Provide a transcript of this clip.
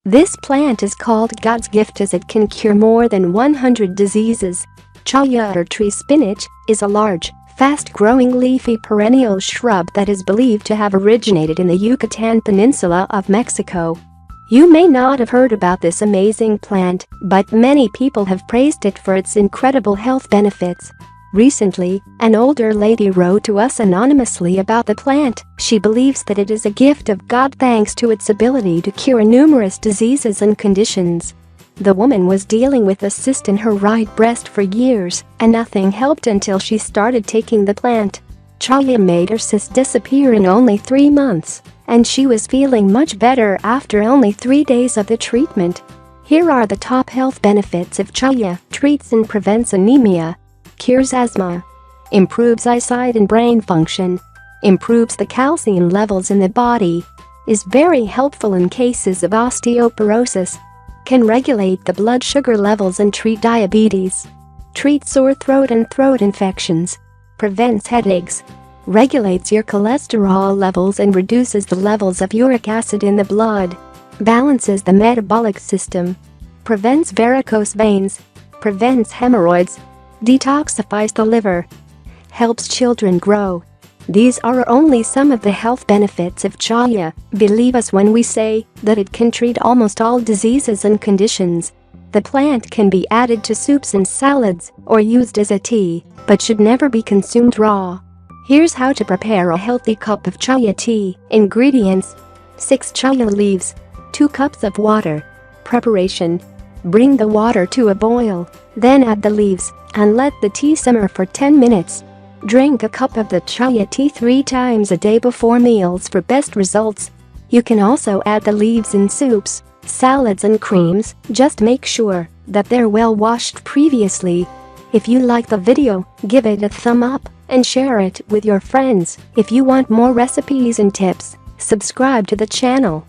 This plant is called God's gift as it can cure more than 100 diseases. Chaya or tree spinach is a large, fast-growing leafy perennial shrub that is believed to have originated in the Yucatan Peninsula of Mexico. You may not have heard about this amazing plant, but many people have praised it for its incredible health benefits. Recently, an older lady wrote to us anonymously about the plant. She believes that it is a gift of God thanks to its ability to cure numerous diseases and conditions. The woman was dealing with a cyst in her right breast for years, and nothing helped until she started taking the plant. Chaya made her cyst disappear in only 3 months, and she was feeling much better after only 3 days of the treatment. Here are the top health benefits of Chaya: treats and prevents anemia, cures asthma, improves eyesight and brain function, improves the calcium levels in the body, is very helpful in cases of osteoporosis, can regulate the blood sugar levels and treat diabetes, treats sore throat and throat infections, prevents headaches, regulates your cholesterol levels and reduces the levels of uric acid in the blood, balances the metabolic system, prevents varicose veins, prevents hemorrhoids, detoxifies the liver, helps children grow. These are only some of the health benefits of Chaya. Believe us when we say that it can treat almost all diseases and conditions. The plant can be added to soups and salads or used as a tea, but should never be consumed raw. Here's how to prepare a healthy cup of Chaya tea. Ingredients: 6 Chaya leaves, 2 cups of water. Preparation: bring the water to a boil, then add the leaves and let the tea simmer for 10 minutes. Drink a cup of the Chaya tea 3 times a day before meals for best results. You can also add the leaves in soups, salads and creams. Just make sure that they're well washed previously. If you like the video, give it a thumb up and share it with your friends. If you want more recipes and tips, subscribe to the channel.